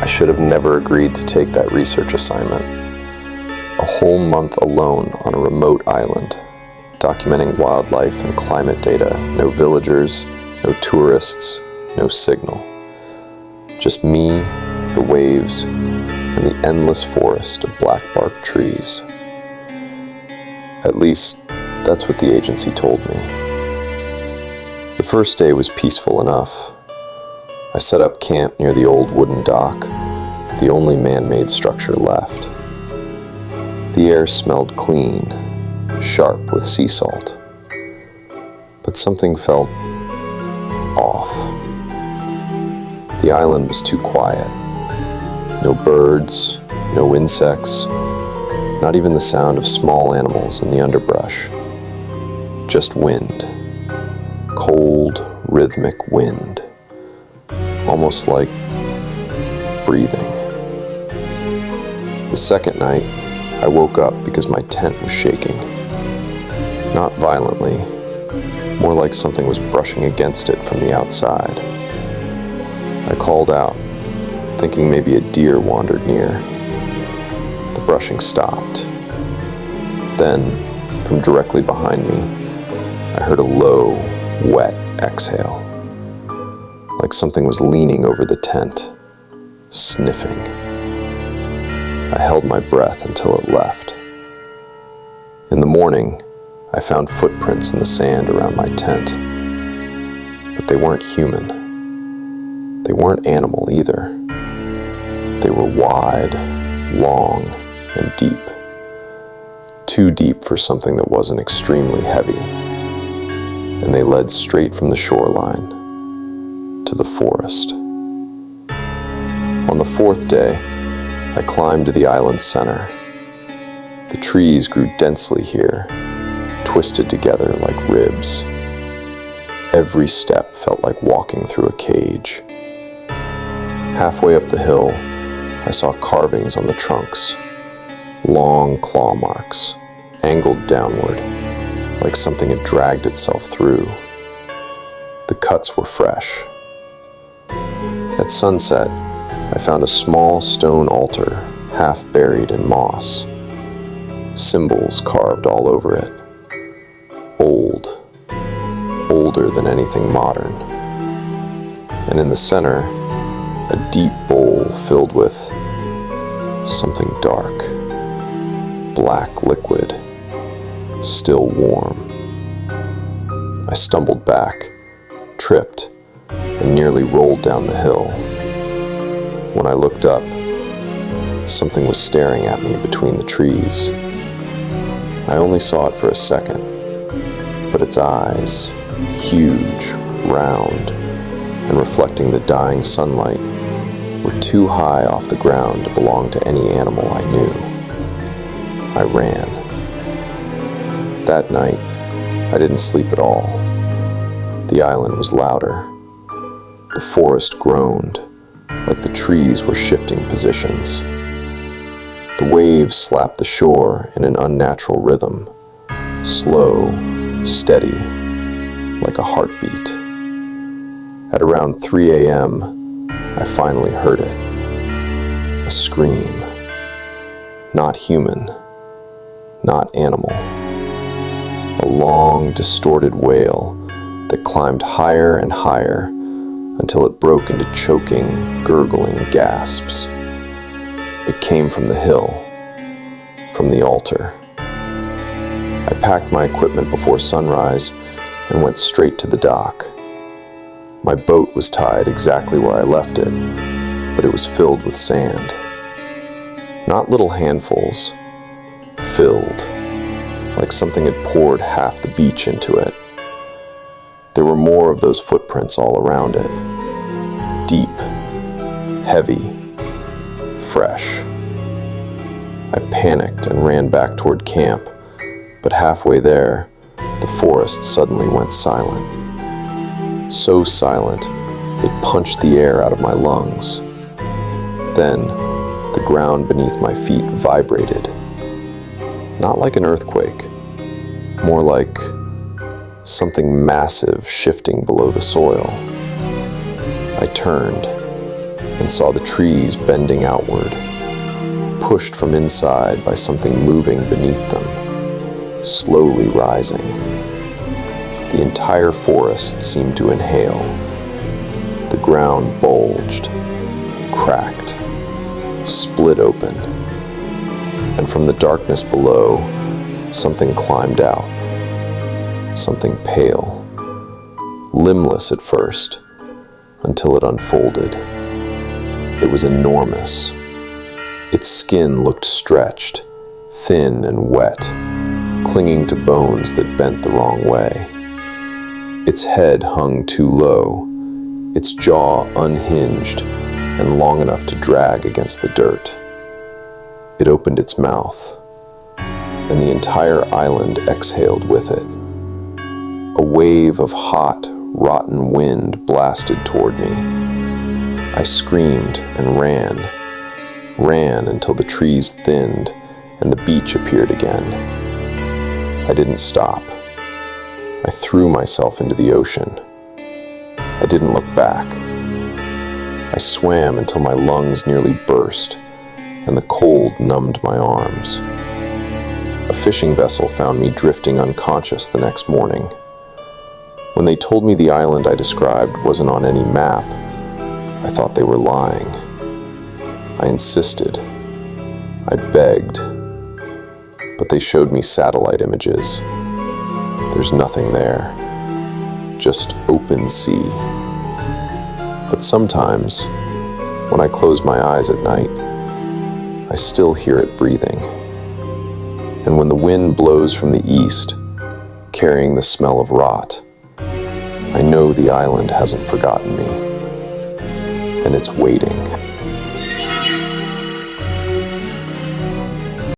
I should have never agreed to take that research assignment. A whole month alone on a remote island, documenting wildlife and climate data, no villagers, no tourists, no signal. Just me, the waves, and the endless forest of black bark trees. At least, that's what the agency told me. The first day was peaceful enough. I set up camp near the old wooden dock, the only man-made structure left. The air smelled clean, sharp with sea salt. But something felt off. The island was too quiet. No birds, no insects, not even the sound of small animals in the underbrush. Just wind. Cold, rhythmic wind. Almost like breathing. The second night, I woke up because my tent was shaking. Not violently, more like something was brushing against it from the outside. I called out, thinking maybe a deer wandered near. The brushing stopped. Then, from directly behind me, I heard a low, wet exhale, like something was leaning over the tent, sniffing. I held my breath until it left. In the morning, I found footprints in the sand around my tent, but they weren't human. They weren't animal either. They were wide, long, and deep. Too deep for something that wasn't extremely heavy. And they led straight from the shoreline to the forest. On the fourth day, I climbed to the island's center. The trees grew densely here, twisted together like ribs. Every step felt like walking through a cage. Halfway up the hill, I saw carvings on the trunks, long claw marks, angled downward, like something had dragged itself through. The cuts were fresh. At sunset, I found a small stone altar, half buried in moss. Symbols carved all over it. Old, older than anything modern. And in the center, a deep bowl filled with something dark, black liquid, still warm. I stumbled back, tripped, and nearly rolled down the hill. When I looked up, something was staring at me between the trees. I only saw it for a second, but its eyes, huge, round, and reflecting the dying sunlight, were too high off the ground to belong to any animal I knew. I ran. That night, I didn't sleep at all. The island was louder. The forest groaned, like the trees were shifting positions. The waves slapped the shore in an unnatural rhythm, slow, steady, like a heartbeat. At around 3 a.m., I finally heard it. A scream. Not human, not animal. A long, distorted wail that climbed higher and higher until it broke into choking, gurgling gasps. It came from the hill, from the altar. I packed my equipment before sunrise and went straight to the dock. My boat was tied exactly where I left it, but it was filled with sand. Not little handfuls, filled, like something had poured half the beach into it. There were more of those footprints all around it. Deep, heavy, fresh. I panicked and ran back toward camp, but halfway there, the forest suddenly went silent. So silent, it punched the air out of my lungs. Then, the ground beneath my feet vibrated. Not like an earthquake, more like something massive shifting below the soil. I turned. and saw the trees bending outward, pushed from inside by something moving beneath them, slowly rising. The entire forest seemed to inhale. The ground bulged, cracked, split open, and from the darkness below, something climbed out. Something pale, limbless at first, until it unfolded. It was enormous. Its skin looked stretched, thin and wet, clinging to bones that bent the wrong way. Its head hung too low, its jaw unhinged and long enough to drag against the dirt. It opened its mouth, and the entire island exhaled with it. A wave of hot, rotten wind blasted toward me. I screamed and ran until the trees thinned and the beach appeared again. I didn't stop. I threw myself into the ocean. I didn't look back. I swam until my lungs nearly burst and the cold numbed my arms. A fishing vessel found me drifting unconscious the next morning. When they told me the island I described wasn't on any map, I thought they were lying. I insisted. I begged. But they showed me satellite images. There's nothing there. Just open sea. But sometimes, when I close my eyes at night, I still hear it breathing. And when the wind blows from the east, carrying the smell of rot, I know the island hasn't forgotten me, and it's waiting.